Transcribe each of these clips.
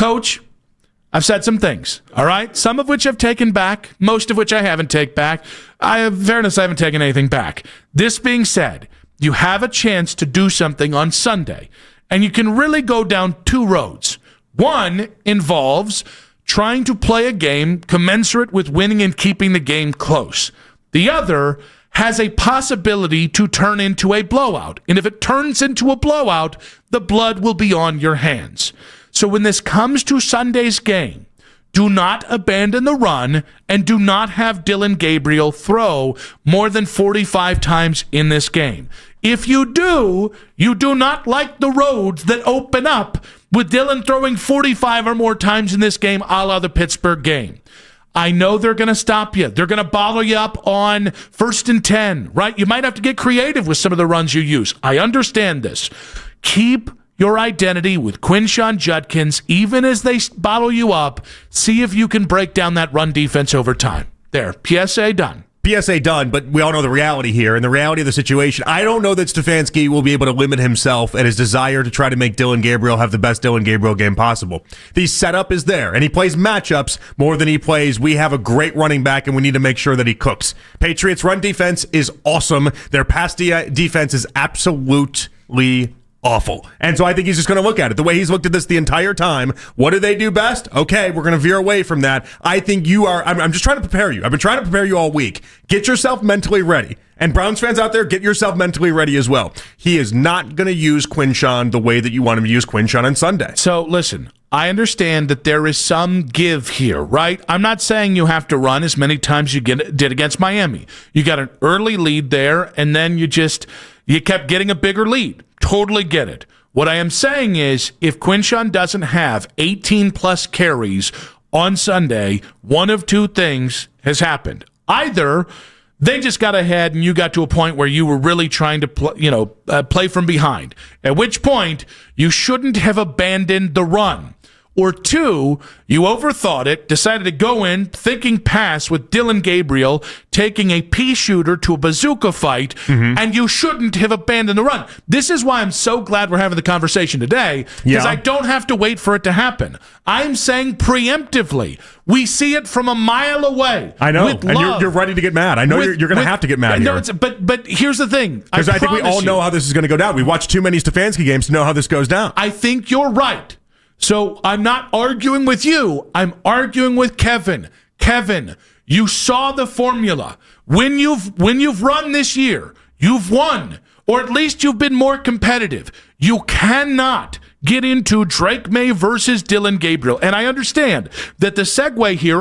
Coach, I've said some things, all right? Some of which I've taken back, most of which I haven't taken back. I haven't taken anything back. This being said, you have a chance to do something on Sunday, and you can really go down two roads. One involves trying to play a game commensurate with winning and keeping the game close. The other has a possibility to turn into a blowout. And if it turns into a blowout, the blood will be on your hands. So when this comes to Sunday's game, do not abandon the run and do not have Dillon Gabriel throw more than 45 times in this game. If you do not like the roads that open up with Dillon throwing 45 or more times in this game, a la the Pittsburgh game. I know they're going to stop you. They're going to bottle you up on 1st and 10, right? You might have to get creative with some of the runs you use. I understand this. Keep your identity with Quinshon Judkins, even as they bottle you up. See if you can break down that run defense over time. There, PSA done. PSA done, but we all know the reality here, and the reality of the situation. I don't know that Stefanski will be able to limit himself and his desire to try to make Dillon Gabriel have the best Dillon Gabriel game possible. The setup is there, and he plays matchups more than he plays, we have a great running back, and we need to make sure that he cooks. Patriots' run defense is awesome. Their pass defense is absolutely awful. And so I think he's just going to look at it the way he's looked at this the entire time. What do they do best? Okay, we're going to veer away from that. I think you are, I'm just trying to prepare you. I've been trying to prepare you all week. Get yourself mentally ready. And Browns fans out there, get yourself mentally ready as well. He is not going to use Quinshon the way that you want him to use Quinshon on Sunday. So listen, I understand that there is some give here, right? I'm not saying you have to run as many times you did against Miami. You got an early lead there, and then you kept getting a bigger lead. Totally get it. What I am saying is if Quinshon doesn't have 18-plus carries on Sunday, one of two things has happened. Either they just got ahead and you got to a point where you were really trying to play from behind, at which point you shouldn't have abandoned the run. Or two, you overthought it, decided to go in thinking pass with Dillon Gabriel taking a pea shooter to a bazooka fight, and you shouldn't have abandoned the run. This is why I'm so glad we're having the conversation today, because I don't have to wait for it to happen. I'm saying preemptively. We see it from a mile away. I know, and you're ready to get mad. I know you're going to have to get mad here. But here's the thing. Because I think we all know how this is going to go down. We watched too many Stefanski games to know how this goes down. I think you're right. So I'm not arguing with you. I'm arguing with Kevin. Kevin, you saw the formula. When you've run this year, you've won, or at least you've been more competitive. You cannot get into Drake May versus Dillon Gabriel. And I understand that the segue here,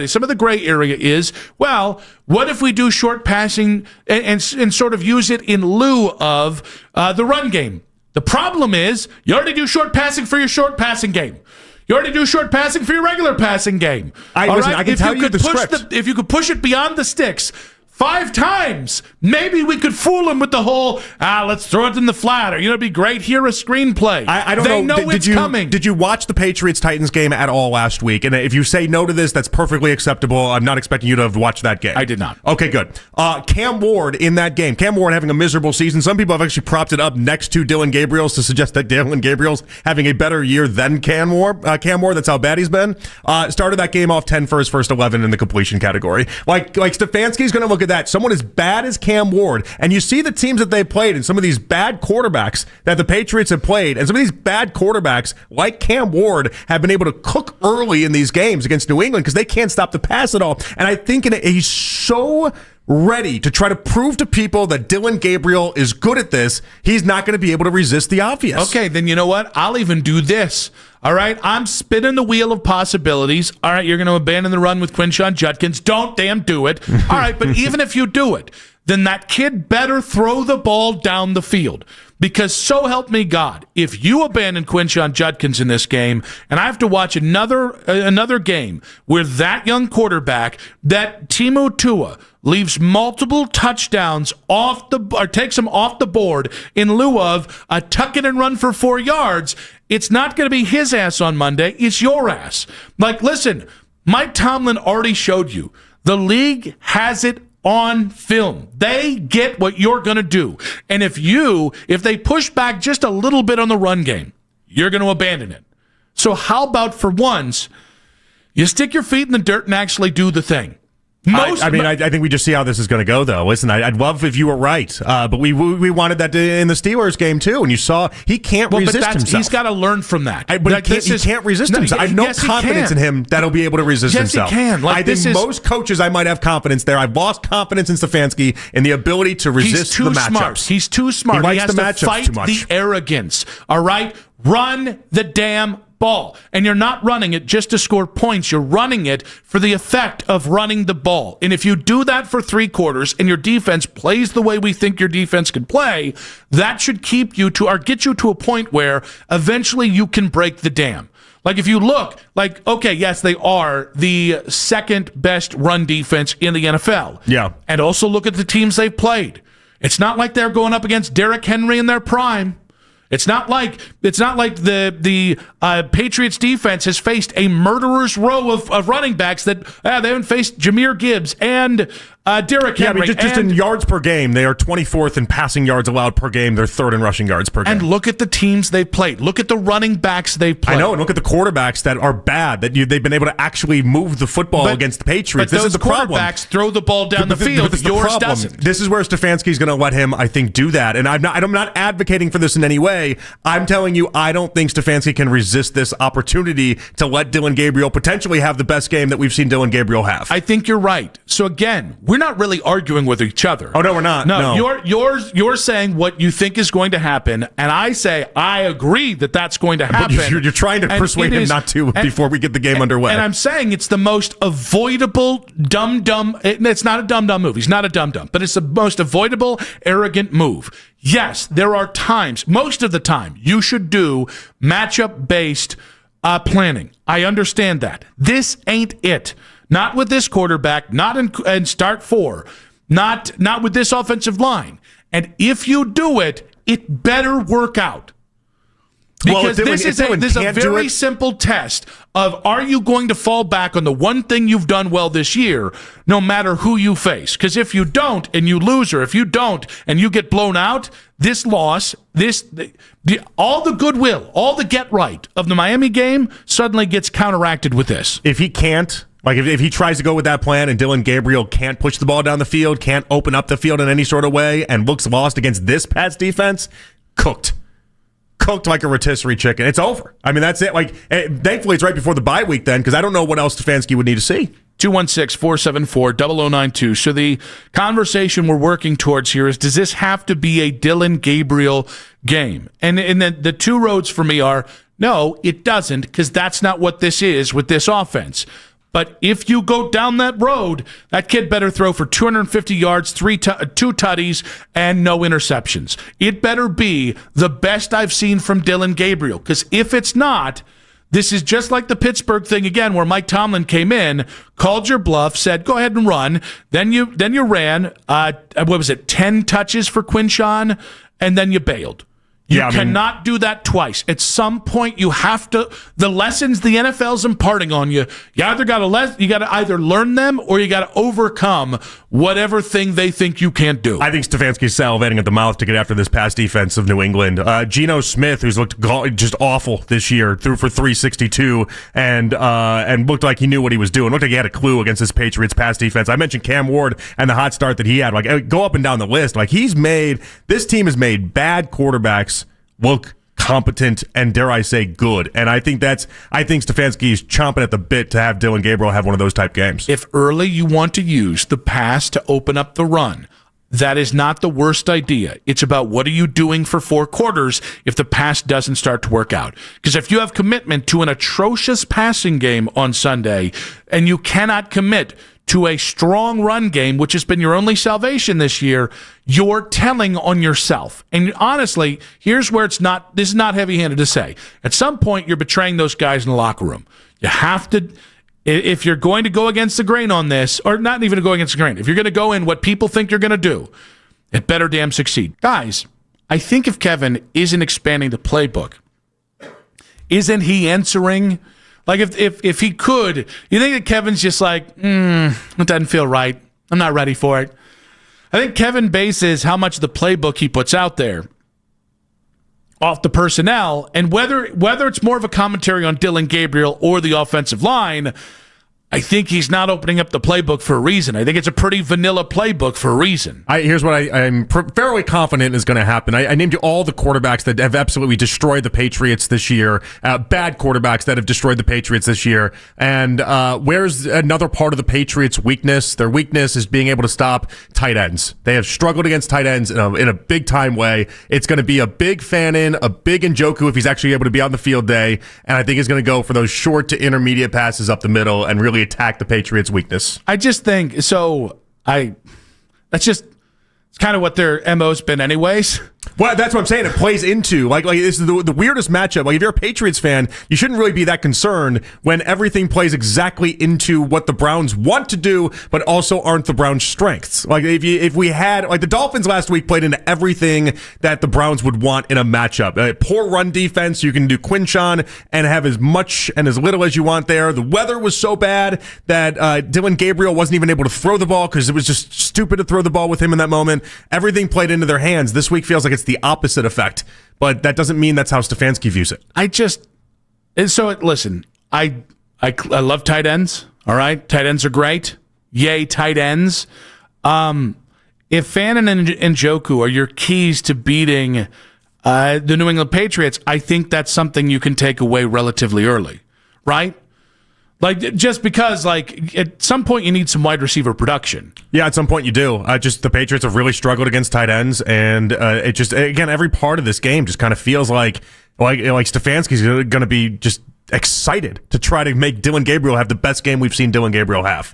some of the gray area is, well, what if we do short passing and sort of use it in lieu of the run game? The problem is you already do short passing for your short passing game. You already do short passing for your regular passing game. I can tell you the script. If you could push it beyond the sticks 5 times, maybe we could fool him with the whole, let's throw it in the flat, or, it'd be great here, a screenplay. I don't know. They know it's coming. Did you watch the Patriots-Titans game at all last week? And if you say no to this, that's perfectly acceptable. I'm not expecting you to have watched that game. I did not. Okay, good. Cam Ward in that game. Cam Ward having a miserable season. Some people have actually propped it up next to Dillon Gabriel's to suggest that Dillon Gabriel's having a better year than Cam Ward. That's how bad he's been. Started that game off 10 for his first 11 in the completion category. Like Stefanski's going to look at that. Someone as bad as Cam Ward, and you see the teams that they played and some of these bad quarterbacks that the Patriots have played, and some of these bad quarterbacks like Cam Ward have been able to cook early in these games against New England because they can't stop the pass at all. And I think he's so ready to try to prove to people that Dillon Gabriel is good at this. He's not going to be able to resist the obvious. Okay, then you know what? I'll even do this. All right, I'm spinning the wheel of possibilities. All right, you're going to abandon the run with Quinshon Judkins. Don't damn do it. All right, but even if you do it, then that kid better throw the ball down the field. Because so help me God, if you abandon Quinshon Judkins in this game, and I have to watch another game where that young quarterback, that Timu Tua, leaves multiple touchdowns takes them off the board in lieu of a tuck it and run for 4 yards, it's not going to be his ass on Monday. It's your ass. Like, listen, Mike Tomlin already showed you. The league has it on film. They get what you're going to do. And if they push back just a little bit on the run game, you're going to abandon it. So how about for once, you stick your feet in the dirt and actually do the thing? I think we just see how this is going to go, though. Listen, I'd love if you were right, but we wanted that in the Steelers game, too, and you saw he can't resist himself. He's got to learn from that. He can't resist himself. I have no confidence in him that he'll be able to resist himself. Yes, he can. I think most coaches I might have confidence there. I've lost confidence in Stefanski in the ability to resist the matchups. He's too smart. He has to fight the arrogance. All right? Run the damn ball. And you're not running it just to score points. You're running it for the effect of running the ball. And if you do that for 3 quarters and your defense plays the way we think your defense can play, that should keep you to or get you to a point where eventually you can break the dam. Like if you look, okay, yes, they are the second best run defense in the NFL. Yeah. And also look at the teams they've played. It's not like they're going up against Derrick Henry in their prime. It's not like the Patriots defense has faced a murderer's row of running backs that they haven't faced Jahmyr Gibbs and Derrick Henry. Yeah, just in yards per game, they are 24th in passing yards allowed per game. They're 3rd in rushing yards per game. And look at the teams they've played. Look at the running backs they've played. I know, and look at the quarterbacks that are bad, that they've been able to actually move the football against the Patriots. But this is the problem. Quarterbacks throw the ball down the field. Yours doesn't. This is where Stefanski's going to let him, I think, do that. And I'm not advocating for this in any way. I'm telling you, I don't think Stefanski can resist this opportunity to let Dillon Gabriel potentially have the best game that we've seen Dillon Gabriel have. I think you're right. So again, we're not really arguing with each other. Oh no, we're not. No. You're saying what you think is going to happen, and I say I agree that that's going to happen. But you're trying to persuade him not to before we get the game underway. And I'm saying it's the most avoidable dumb. It's not a dumb move. He's not a dumb, but it's the most avoidable arrogant move. Yes, there are times, most of the time, you should do matchup-based planning. I understand that. This ain't it. Not with this quarterback, not in start 4, not with this offensive line. And if you do it, it better work out. Because this is a very simple test of, are you going to fall back on the one thing you've done well this year, no matter who you face? Because if you don't and you lose, or if you don't and you get blown out, this loss, all the goodwill, all the get right of the Miami game suddenly gets counteracted with this. If he can't, if he tries to go with that plan and Dillon Gabriel can't push the ball down the field, can't open up the field in any sort of way, and looks lost against this Pats defense, cooked like a rotisserie chicken. It's over. I mean, that's it. Thankfully, it's right before the bye week then, because I don't know what else Stefanski would need to see. 216-474-0092. So the conversation we're working towards here is, does this have to be a Dillon Gabriel game? And the two roads for me are, no, it doesn't, because that's not what this is with this offense. But if you go down that road, that kid better throw for 250 yards, 2 tutties, and no interceptions. It better be the best I've seen from Dillon Gabriel. Because if it's not, this is just like the Pittsburgh thing again, where Mike Tomlin came in, called your bluff, said, go ahead and run. Then you ran, 10 touches for Quinshon, and then you bailed. You cannot do that twice. At some point, you have to. The lessons the NFL's imparting on you, you got to either learn them or you got to overcome whatever thing they think you can't do. I think Stefanski's salivating at the mouth to get after this pass defense of New England. Geno Smith, who's looked just awful this year, threw for 362 and looked like he knew what he was doing. Looked like he had a clue against this Patriots pass defense. I mentioned Cam Ward and the hot start that he had. Go up and down the list. This team has made bad quarterbacks look competent and, dare I say, good. And I think Stefanski's chomping at the bit to have Dillon Gabriel have one of those type games. If early you want to use the pass to open up the run, that is not the worst idea. It's about what are you doing for 4 quarters if the pass doesn't start to work out. Because if you have commitment to an atrocious passing game on Sunday and you cannot commit to a strong run game, which has been your only salvation this year, you're telling on yourself. And honestly, here's where this is not heavy-handed to say. At some point, you're betraying those guys in the locker room. You have to, if you're going to go against the grain on this, or not even go against the grain, if you're going to go in what people think you're going to do, it better damn succeed. Guys, I think if Kevin isn't expanding the playbook, isn't he answering? If he could, you think that Kevin's just it doesn't feel right. I'm not ready for it. I think Kevin bases how much of the playbook he puts out there off the personnel, and whether it's more of a commentary on Dillon Gabriel or the offensive line, I think he's not opening up the playbook for a reason. I think it's a pretty vanilla playbook for a reason. Here's what I'm fairly confident is going to happen. I named you all the quarterbacks that have absolutely destroyed the Patriots this year, bad quarterbacks that have destroyed the Patriots this year. And where's another part of the Patriots' weakness? Their weakness is being able to stop tight ends. They have struggled against tight ends in a big-time way. It's going to be a big Fannin, a big Njoku if he's actually able to be on the field day, and I think he's going to go for those short to intermediate passes up the middle and really attack the Patriots' weakness. I just think so. It's kind of what their MO's been, anyways. Well, that's what I'm saying. It plays into like this is the weirdest matchup. Like if you're a Patriots fan, you shouldn't really be that concerned when everything plays exactly into what the Browns want to do, but also aren't the Browns' strengths. Like if we had like the Dolphins last week played into everything that the Browns would want in a matchup. Poor run defense. You can do Quinshon and have as much and as little as you want there. The weather was so bad that Dillon Gabriel wasn't even able to throw the ball because it was just stupid to throw the ball with him in that moment. Everything played into their hands. This week feels like it's the opposite effect, but that doesn't mean that's how Stefanski views it. Listen, I love tight ends. All right, tight ends are great. Yay, tight ends. If Fannin and Njoku are your keys to beating the New England Patriots, I think that's something you can take away relatively early, right? Like, just because, like, at some point you need some wide receiver production. Yeah, at some point you do. Just the Patriots have really struggled against tight ends, and it just, again, every part of this game just kind of feels like Stefanski's going to be just excited to try to make Dillon Gabriel have the best game we've seen Dillon Gabriel have.